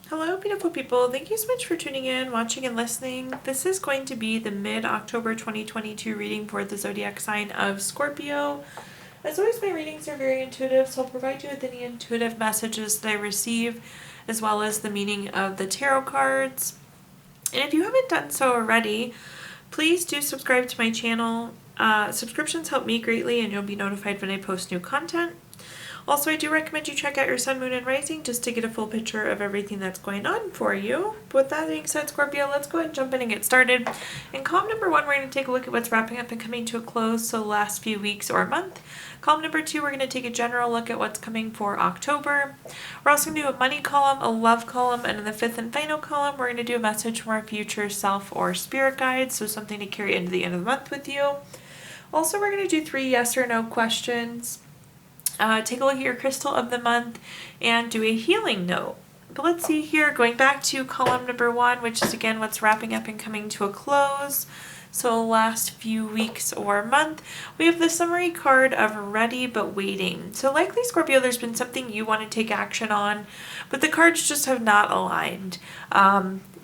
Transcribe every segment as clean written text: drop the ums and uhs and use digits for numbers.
Hello, beautiful people. Thank you so much for tuning in, watching, and listening. This is going to be the mid-October 2022 reading for the zodiac sign of Scorpio. As always, my readings are very intuitive, so I'll provide you with any intuitive messages that I receive, as well as the meaning of the tarot cards. And if you haven't done so already, please do subscribe to my channel. Subscriptions help me greatly, and you'll be notified when I post new content. Also, I do recommend you check out your sun, moon, and rising just to get a full picture of everything that's going on for you. With that being said, Scorpio, let's go ahead and jump in and get started. In column number 1, we're going to take a look at what's wrapping up and coming to a close, so the last few weeks or month. Column number 2, we're going to take a general look at what's coming for October. We're also going to do a money column, a love column, and in the 5th and final column, we're going to do a message from our future self or spirit guides, so something to carry into the end of the month with you. Also, we're going to do 3 yes or no questions. Take a look at your crystal of the month and do a healing note. But let's see here, going back to column number 1, which is again what's wrapping up and coming to a close. So last few weeks or month, we have the summary card of ready but waiting. So likely, Scorpio, there's been something you want to take action on, but the cards just have not aligned.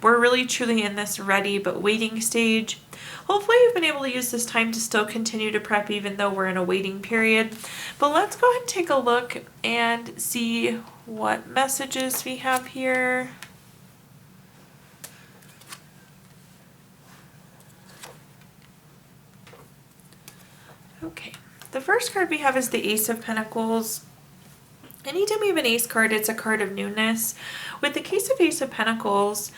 We're really truly in this ready but waiting stage. Hopefully you've been able to use this time to still continue to prep even though we're in a waiting period. But let's go ahead and take a look and see what messages we have here. Okay, the first card we have is the Ace of Pentacles. Anytime we have an ace card, it's a card of newness. With the case of Ace of Pentacles,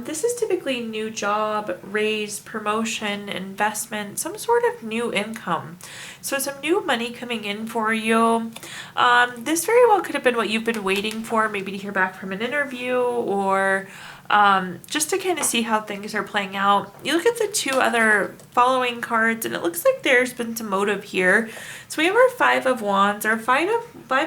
this is typically new job, raise, promotion, investment, some sort of new income. So some new money coming in for you. This very well could have been what you've been waiting for, maybe to hear back from an interview or just to kind of see how things are playing out. You look at the 2 other following cards and it looks like there's been some motive here. So we have our 5 of Wands. Our 5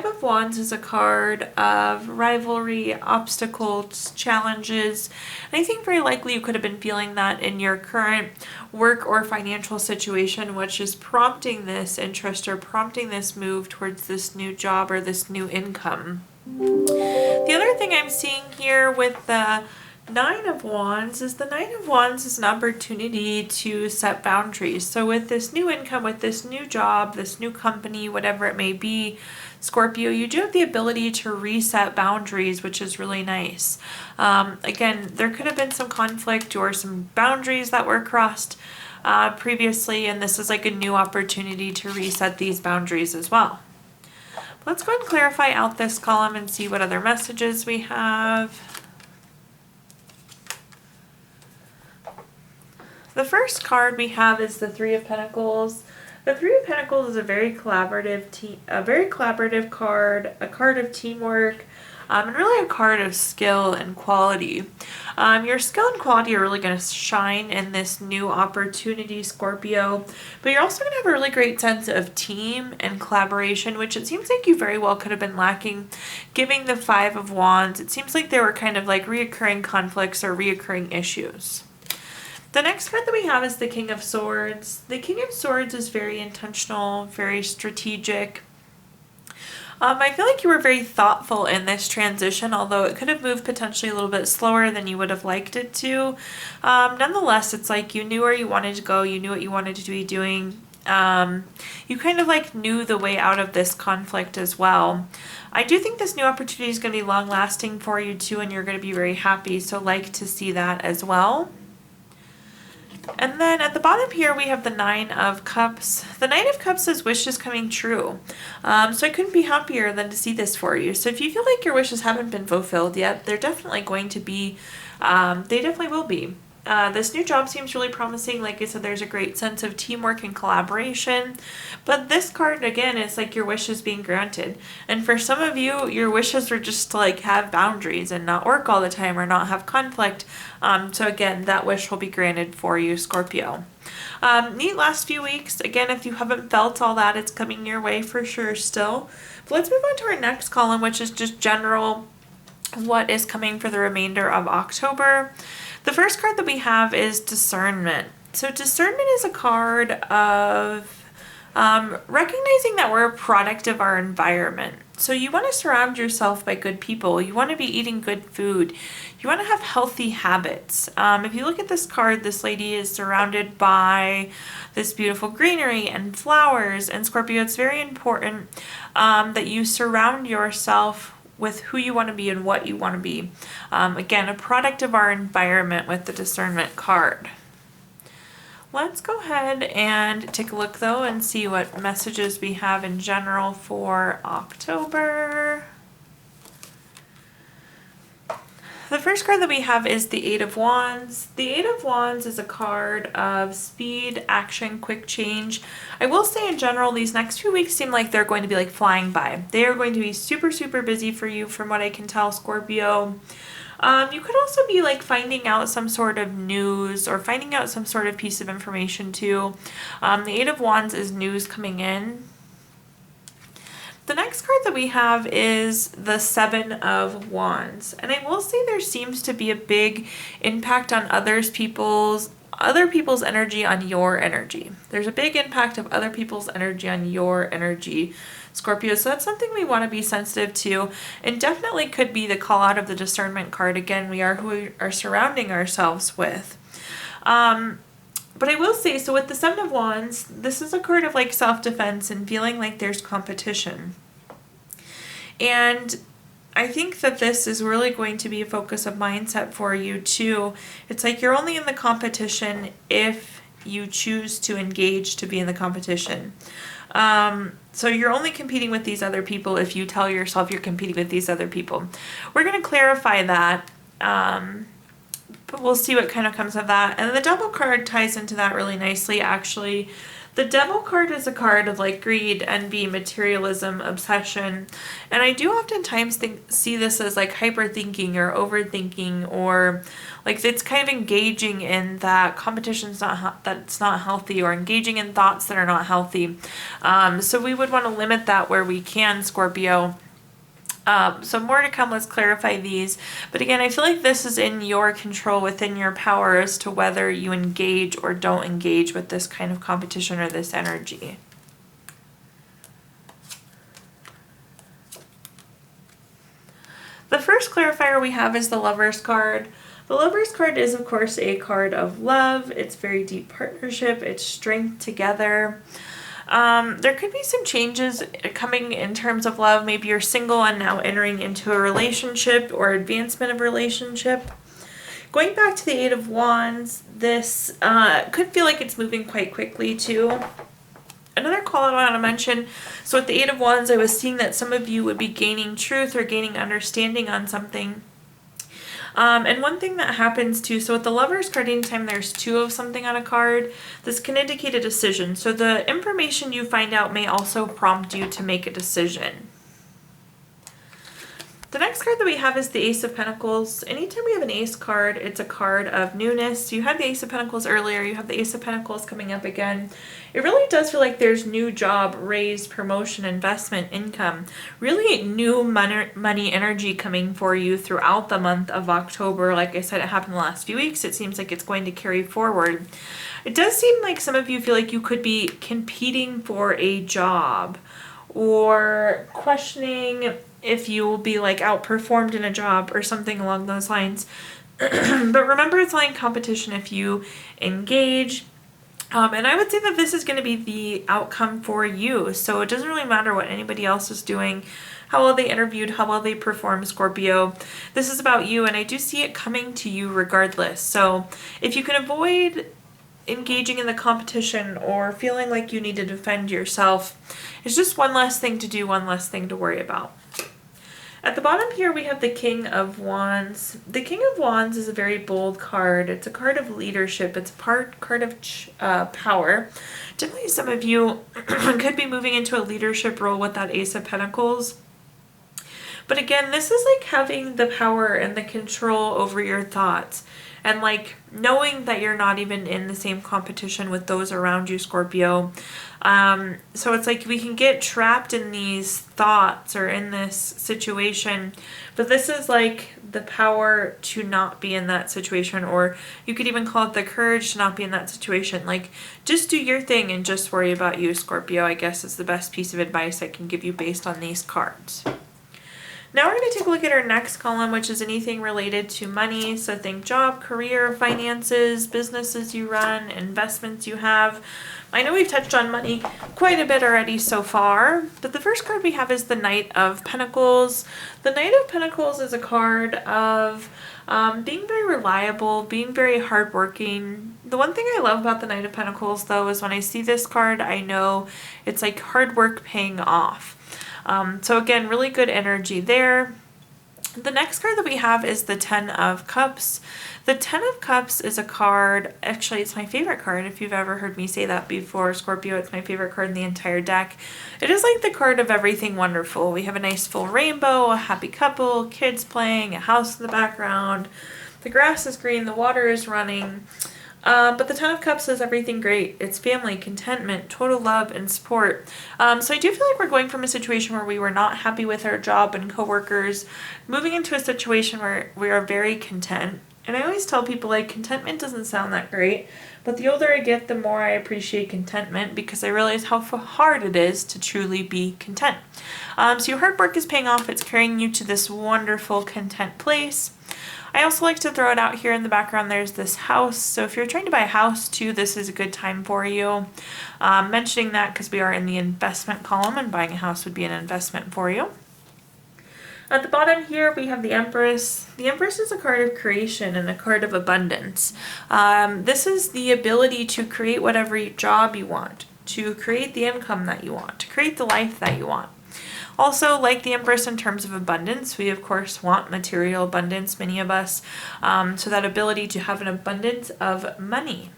of Wands is a card of rivalry, obstacles, challenges. And I think very likely you could have been feeling that in your current work or financial situation, which is prompting this interest or prompting this move towards this new job or this new income. The other thing I'm seeing here with the 9 of Wands is the 9 of Wands is an opportunity to set boundaries. So with this new income, with this new job, this new company, whatever it may be, Scorpio, you do have the ability to reset boundaries, which is really nice. Again, there could have been some conflict or some boundaries that were crossed previously, and this is like a new opportunity to reset these boundaries as well. Let's go ahead and clarify out this column and see what other messages we have. The first card we have is the 3 of Pentacles. The 3 of Pentacles is a very collaborative card, a card of teamwork, and really a card of skill and quality. Your skill and quality are really going to shine in this new opportunity, Scorpio, but you're also going to have a really great sense of team and collaboration, which it seems like you very well could have been lacking. Giving the 5 of Wands, it seems like there were kind of like reoccurring conflicts or reoccurring issues. The next card that we have is the King of Swords. The King of Swords is very intentional, very strategic. I feel like you were very thoughtful in this transition, although it could have moved potentially a little bit slower than you would have liked it to. Nonetheless, it's like you knew where you wanted to go, you knew what you wanted to be doing. You kind of like knew the way out of this conflict as well. I do think this new opportunity is going to be long lasting for you too, and you're going to be very happy, so like to see that as well. And then at the bottom here, we have the 9 of Cups. The 9 of Cups is wishes coming true. So I couldn't be happier than to see this for you. So if you feel like your wishes haven't been fulfilled yet, they're definitely going to be, they definitely will be. This new job seems really promising. Like I said, there's a great sense of teamwork and collaboration. But this card, again, is like your wishes being granted. And for some of you, your wishes were just to like have boundaries and not work all the time or not have conflict. So again, that wish will be granted for you, Scorpio. Neat last few weeks. Again, if you haven't felt all that, it's coming your way for sure still. But let's move on to our next column, which is just general what is coming for the remainder of October. The first card that we have is Discernment. So Discernment is a card of recognizing that we're a product of our environment. So you want to surround yourself by good people. You want to be eating good food. You want to have healthy habits. If you look at this card, this lady is surrounded by this beautiful greenery and flowers. And Scorpio, it's very important that you surround yourself with who you want to be and what you want to be. Again, a product of our environment with the Discernment card. Let's go ahead and take a look though and see what messages we have in general for October. The first card that we have is the Eight of Wands. The Eight of Wands is a card of speed, action, quick change. I will say in general, these next few weeks seem like they're going to be like flying by. They are going to be super, super busy for you from what I can tell, Scorpio. You could also be like finding out some sort of news or finding out some sort of piece of information too. The Eight of Wands is news coming in. The next card that we have is the Seven of Wands. And I will say there seems to be a big impact on other people's energy on your energy. There's a big impact of other people's energy on your energy, Scorpio. So that's something we want to be sensitive to, and definitely could be the call out of the Discernment card. Again, we are who we are surrounding ourselves with. But I will say, so with the Seven of Wands, this is a card of like self-defense and feeling like there's competition. And I think that this is really going to be a focus of mindset for you too. It's like you're only in the competition if you choose to engage to be in the competition. So you're only competing with these other people if you tell yourself you're competing with these other people. We're going to clarify that, but we'll see what kind of comes of that. And the Devil card ties into that really nicely, actually. The Devil card is a card of like greed, envy, materialism, obsession. And I do oftentimes see this as like hyperthinking or overthinking, or like it's kind of engaging in that competition's that's not healthy, or engaging in thoughts that are not healthy. So we would want to limit that where we can, Scorpio. So more to come. Let's clarify these. But again, I feel like this is in your control, within your power, as to whether you engage or don't engage with this kind of competition or this energy. The first clarifier we have is the Lovers card. The Lovers card is, of course, a card of love. It's very deep partnership. It's strength together. There could be some changes coming in terms of love. Maybe you're single and now entering into a relationship or advancement of relationship. Going back to the Eight of Wands, this could feel like it's moving quite quickly too. Another call I want to mention, so with the Eight of Wands, I was seeing that some of you would be gaining truth or gaining understanding on something. And one thing that happens too, so with the Lovers card, anytime there's two of something on a card, this can indicate a decision. So the information you find out may also prompt you to make a decision. The next card that we have is the Ace of Pentacles. Anytime we have an Ace card, it's a card of newness. You had the Ace of Pentacles earlier, you have the Ace of Pentacles coming up again. It really does feel like there's new job, raise, promotion, investment, income, really new money energy coming for you throughout the month of October. Like I said, it happened the last few weeks. It seems like it's going to carry forward. It does seem like some of you feel like you could be competing for a job or questioning if you will be like outperformed in a job or something along those lines. But remember, it's like competition if you engage. And I would say that this is going to be the outcome for you. So it doesn't really matter what anybody else is doing, how well they interviewed, how well they performed, Scorpio. This is about you, and I do see it coming to you regardless. So if you can avoid engaging in the competition or feeling like you need to defend yourself, it's just one less thing to do, one less thing to worry about. At the bottom here, we have the King of Wands. The King of Wands is a very bold card. It's a card of leadership. It's a card of power. Definitely some of you could be moving into a leadership role with that Ace of Pentacles. But again, this is like having the power and the control over your thoughts. And like knowing that you're not even in the same competition with those around you, Scorpio. So it's like we can get trapped in these thoughts or in this situation, but this is like the power to not be in that situation, or you could even call it the courage to not be in that situation. Like, just do your thing and just worry about you, Scorpio, I guess is the best piece of advice I can give you based on these cards. Now we're going to take a look at our next column, which is anything related to money. So think job, career, finances, businesses you run, investments you have. I know we've touched on money quite a bit already so far, but the first card we have is the Knight of Pentacles. The Knight of Pentacles is a card of being very reliable, being very hardworking. The one thing I love about the Knight of Pentacles, though, is when I see this card, I know it's like hard work paying off. So again, really good energy there. The next card that we have is the Ten of Cups. The Ten of Cups is a card, actually it's my favorite card. If you've ever heard me say that before, Scorpio, it's my favorite card in the entire deck. It is like the card of everything wonderful. We have a nice full rainbow, a happy couple, kids playing, a house in the background. The grass is green, the water is running. But the Ten of Cups is everything great. It's family, contentment, total love, and support. So I do feel like we're going from a situation where we were not happy with our job and coworkers, moving into a situation where we are very content. And I always tell people, like, contentment doesn't sound that great, but the older I get, the more I appreciate contentment, because I realize how hard it is to truly be content. So your hard work is paying off. It's carrying you to this wonderful, content place. I also like to throw it out here in the background. There's this house. So if you're trying to buy a house too, this is a good time for you. Mentioning that because we are in the investment column, and buying a house would be an investment for you. At the bottom here, we have the Empress. The Empress is a card of creation and a card of abundance. This is the ability to create whatever job you want, to create the income that you want, to create the life that you want. Also, like the Empress in terms of abundance, we of course want material abundance, many of us, so that ability to have an abundance of money.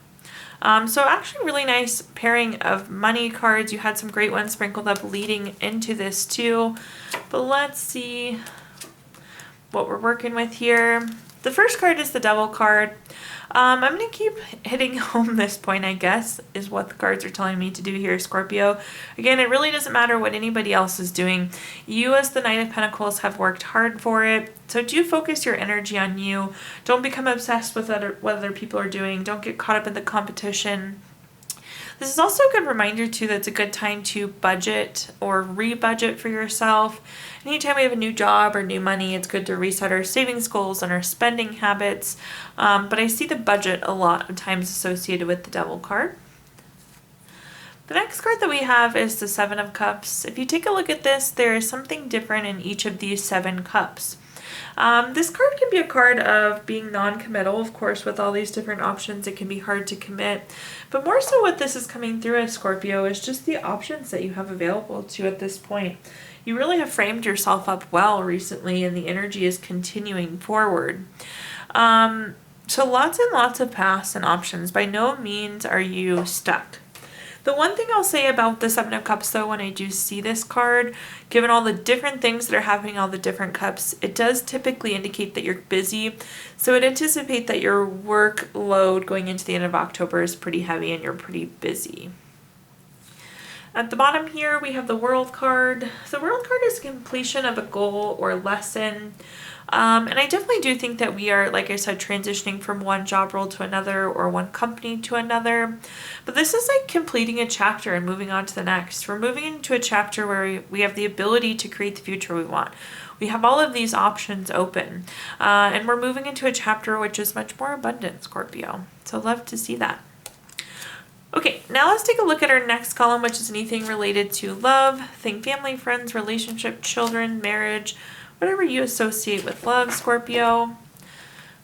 So actually really nice pairing of money cards. You had some great ones sprinkled up leading into this too. But let's see what we're working with here. The first card is the Devil card. I'm going to keep hitting home this point, I guess, is what the cards are telling me to do here, Scorpio. Again, it really doesn't matter what anybody else is doing. You as the Knight of Pentacles have worked hard for it. So do focus your energy on you. Don't become obsessed with what other people are doing. Don't get caught up in the competition. This is also a good reminder too that it's a good time to budget or re-budget for yourself. Anytime we have a new job or new money, it's good to reset our savings goals and our spending habits. But I see the budget a lot of times associated with the Devil card. The next card that we have is the Seven of Cups. If you take a look at this, there is something different in each of these 7 cups. This card can be a card of being non-committal. Of course, with all these different options, it can be hard to commit. But more so what this is coming through as, Scorpio, is just the options that you have available to you at this point. You really have framed yourself up well recently, and the energy is continuing forward. So lots and lots of paths and options. By no means are you stuck. The one thing I'll say about the Seven of Cups, though, when I do see this card, given all the different things that are happening, all the different cups, it does typically indicate that you're busy. So I'd anticipate that your workload going into the end of October is pretty heavy and you're pretty busy. At the bottom here, we have the World card. The World card is completion of a goal or lesson. And I definitely do think that we are, like I said, transitioning from one job role to another or one company to another. But this is like completing a chapter and moving on to the next. We're moving into a chapter where we have the ability to create the future we want. We have all of these options open. And we're moving into a chapter which is much more abundant, Scorpio. So love to see that. Okay, now let's take a look at our next column, which is anything related to love. Think family, friends, relationship, children, marriage, whatever you associate with love, Scorpio.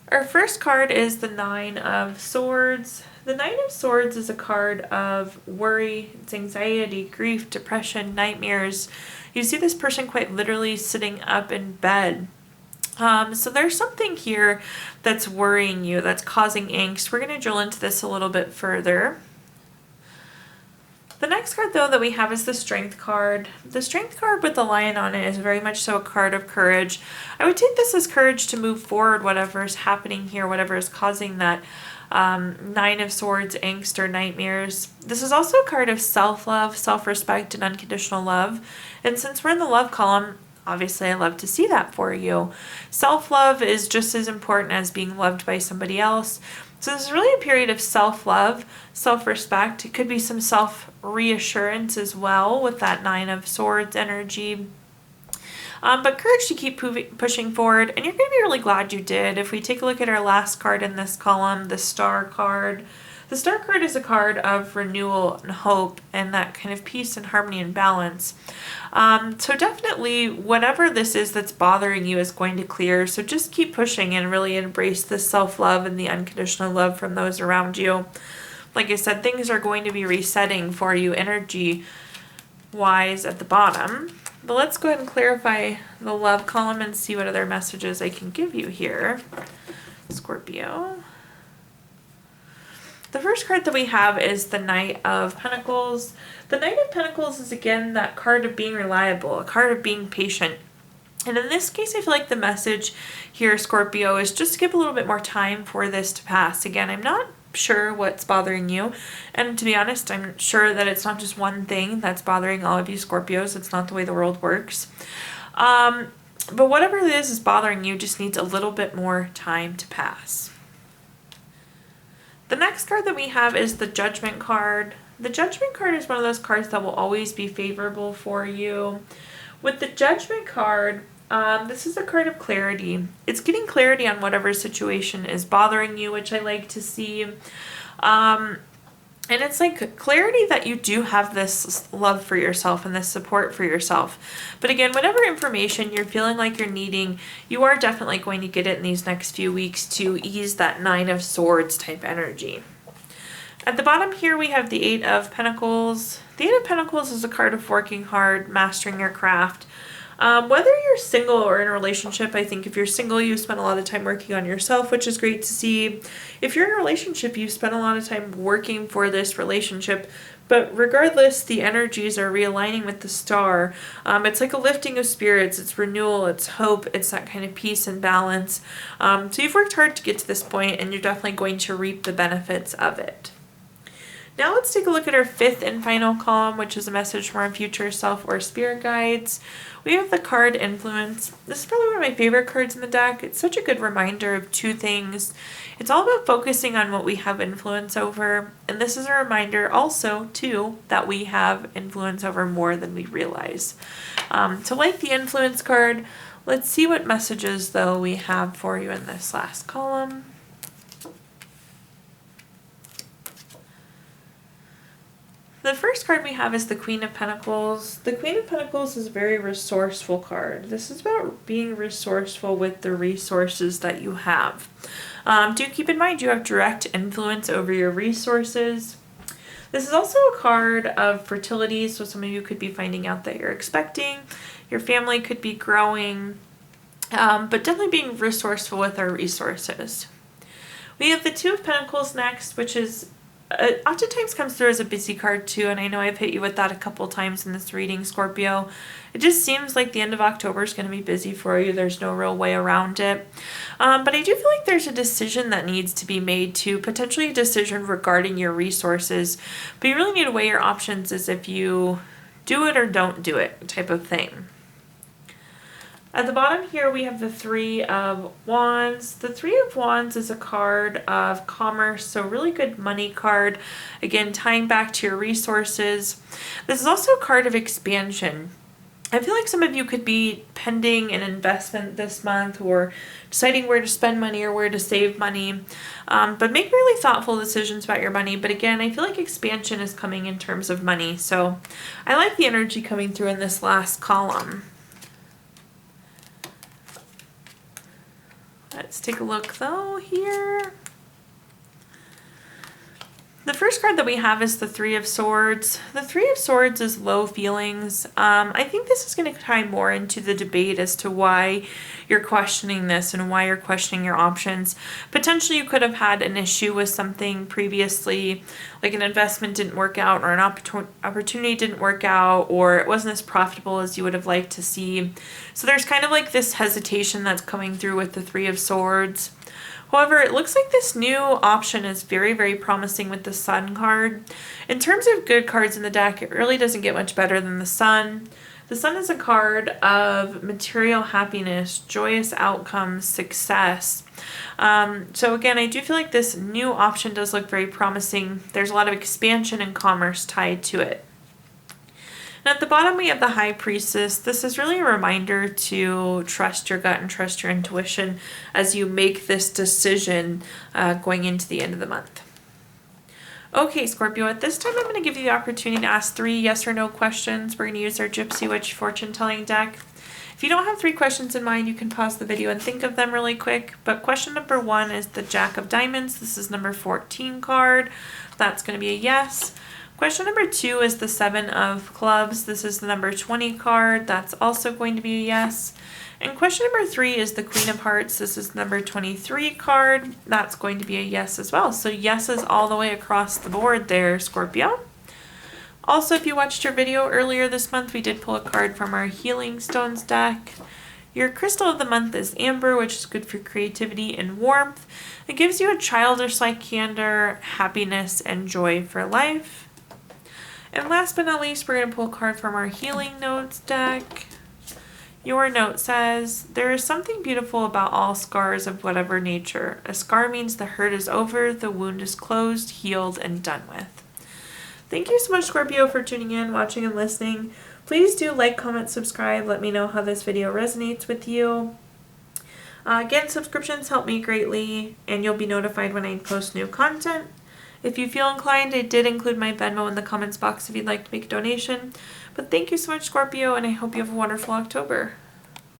Our first card is the Nine of Swords. The Nine of Swords is a card of worry, it's anxiety, grief, depression, nightmares. You see this person quite literally sitting up in bed. So there's something here that's worrying you, that's causing angst. We're going to drill into this a little bit further. The next card, though, that we have is the Strength card. The Strength card with the lion on it is very much so a card of courage. I would take this as courage to move forward, whatever is happening here, whatever is causing that Nine of Swords angst or nightmares. This is also a card of self-love, self-respect, and unconditional love. And since we're in the love column, Obviously, I love to see that for you. Self-love is just as important as being loved by somebody else. So this is really a period of self-love, self-respect. It could be some self-reassurance as well with that Nine of Swords energy. But courage to keep pushing forward, and you're going to be really glad you did. If we take a look at our last card in this column, the Star card, the Star card is a card of renewal and hope and that kind of peace and harmony and balance. So definitely whatever this is that's bothering you is going to clear. So just keep pushing and really embrace the self-love and the unconditional love from those around you. Like I said, things are going to be resetting for you energy-wise at the bottom. But let's go ahead and clarify the love column and see what other messages I can give you here, Scorpio. The first card that we have is the Knight of Pentacles. The Knight of Pentacles is again that card of being reliable, a card of being patient. And in this case, I feel like the message here, Scorpio, is just to give a little bit more time for this to pass. Again, I'm not sure what's bothering you, and to be honest, I'm sure that it's not just one thing that's bothering all of you Scorpios. It's not the way the world works. But whatever it is bothering you just needs a little bit more time to pass. The next card that we have is the Judgment card. The Judgment card is one of those cards that will always be favorable for you. With the Judgment card, this is a card of clarity. It's getting clarity on whatever situation is bothering you, which I like to see. And it's like clarity that you do have this love for yourself and this support for yourself. But again, whatever information you're feeling like you're needing, you are definitely going to get it in these next few weeks to ease that Nine of Swords type energy. At the bottom here, we have the Eight of Pentacles. The Eight of Pentacles is a card of working hard, mastering your craft. Whether you're single or in a relationship, I think if you're single, you spend a lot of time working on yourself, which is great to see. If you're in a relationship, you spend a lot of time working for this relationship. But regardless, the energies are realigning with the Star. It's like a lifting of spirits. It's renewal. It's hope. It's that kind of peace and balance. So you've worked hard to get to this point, and you're definitely going to reap the benefits of it. Now let's take a look at our fifth and final column, which is a message from our future self or spirit guides. We have the card Influence. This is probably one of my favorite cards in the deck. It's such a good reminder of two things. It's all about focusing on what we have influence over, and this is a reminder also, too, that we have influence over more than we realize. So like the Influence card, let's see what messages, though, we have for you in this last column. The first card we have is the Queen of Pentacles. The Queen of Pentacles is a very resourceful card. This is about being resourceful with the resources that you have. Do keep in mind you have direct influence over your resources. This is also a card of fertility, so some of you could be finding out that you're expecting. Your family could be growing, but definitely being resourceful with our resources. We have the Two of Pentacles next, which is oftentimes comes through as a busy card too, and I know I've hit you with that a couple times in this reading, Scorpio. It just seems like the end of October is going to be busy for you. There's no real way around it. But I do feel like there's a decision that needs to be made too, potentially a decision regarding your resources. But you really need to weigh your options as if you do it or don't do it type of thing. At the bottom here, we have the Three of Wands. The Three of Wands is a card of commerce, so really good money card. Again, tying back to your resources. This is also a card of expansion. I feel like some of you could be pending an investment this month or deciding where to spend money or where to save money. But make really thoughtful decisions about your money. But again, I feel like expansion is coming in terms of money. So I like the energy coming through in this last column. Let's take a look though here. The first card that we have is the Three of Swords. The Three of Swords is low feelings. I think this is going to tie more into the debate as to why you're questioning this and why you're questioning your options. Potentially you could have had an issue with something previously, like an investment didn't work out or an opportunity didn't work out, or it wasn't as profitable as you would have liked to see. So there's kind of like this hesitation that's coming through with the Three of Swords. However, it looks like this new option is very, very promising with the Sun card. In terms of good cards in the deck, it really doesn't get much better than the Sun. The Sun is a card of material happiness, joyous outcomes, success. So again, I do feel like this new option does look very promising. There's a lot of expansion and commerce tied to it. And at the bottom, we have the High Priestess. This is really a reminder to trust your gut and trust your intuition as you make this decision going into the end of the month. Okay, Scorpio, at this time, I'm going to give you the opportunity to ask 3 yes or no questions. We're going to use our Gypsy Witch fortune telling deck. If you don't have 3 questions in mind, you can pause the video and think of them really quick. But question number 1 is the Jack of Diamonds. This is number 14 card. That's going to be a yes. Question number 2 is the 7 of Clubs. This is the number 20 card. That's also going to be a yes. And question number 3 is the Queen of Hearts. This is number 23 card. That's going to be a yes as well. So yeses all the way across the board there, Scorpio. Also, if you watched your video earlier this month, we did pull a card from our Healing Stones deck. Your crystal of the month is amber, which is good for creativity and warmth. It gives you a childish-like candor, happiness, and joy for life. And last but not least, we're going to pull a card from our Healing Notes deck. Your note says, there is something beautiful about all scars of whatever nature. A scar means the hurt is over, the wound is closed, healed, and done with. Thank you so much, Scorpio, for tuning in, watching, and listening. Please do like, comment, subscribe. Let me know how this video resonates with you. Again, subscriptions help me greatly, and you'll be notified when I post new content. If you feel inclined, I did include my Venmo in the comments box if you'd like to make a donation. But thank you so much, Scorpio, and I hope you have a wonderful October.